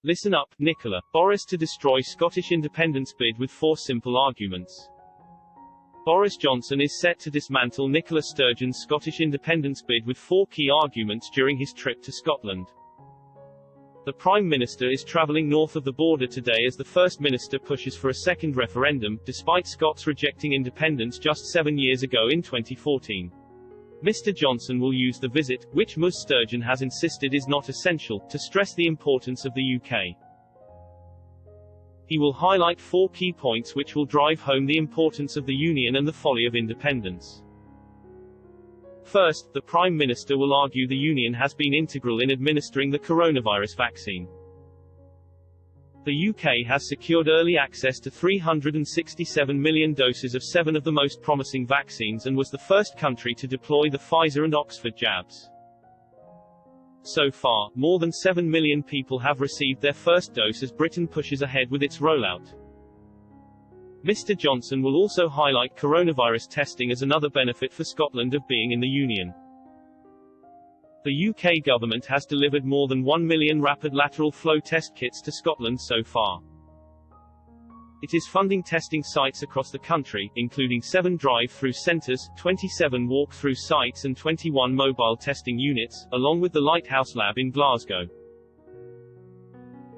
Listen up, Nicola. Boris to destroy Scottish independence bid with 4 simple arguments. Boris Johnson is set to dismantle Nicola Sturgeon's Scottish independence bid with 4 key arguments during his trip to Scotland. The Prime Minister is travelling north of the border today as the First Minister pushes for a second referendum, despite Scots rejecting independence just 7 years ago in 2014. Mr. Johnson will use the visit, which Ms. Sturgeon has insisted is not essential, to stress the importance of the UK. He will highlight 4 key points which will drive home the importance of the Union and the folly of independence. First, the Prime Minister will argue the Union has been integral in administering the coronavirus vaccine. The UK has secured early access to 367 million doses of 7 of the most promising vaccines and was the first country to deploy the Pfizer and Oxford jabs. So far, more than 7 million people have received their first dose as Britain pushes ahead with its rollout. Mr. Johnson will also highlight coronavirus testing as another benefit for Scotland of being in the Union. The UK government has delivered more than 1 million rapid lateral flow test kits to Scotland so far. It is funding testing sites across the country, including 7 drive-through centres, 27 walk-through sites and 21 mobile testing units, along with the Lighthouse Lab in Glasgow.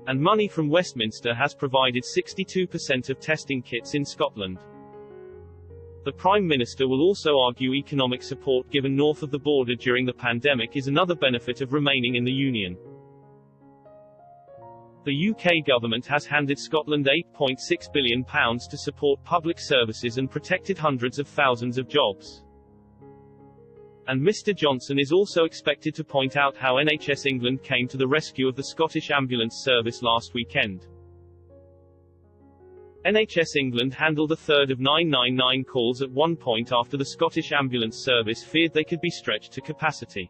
And money from Westminster has provided 62% of testing kits in Scotland. The Prime Minister will also argue economic support given north of the border during the pandemic is another benefit of remaining in the Union. The UK government has handed Scotland £8.6 billion to support public services and protected hundreds of thousands of jobs. And Mr. Johnson is also expected to point out how NHS England came to the rescue of the Scottish ambulance service last weekend. NHS England handled a third of 999 calls at one point after the Scottish ambulance service feared they could be stretched to capacity.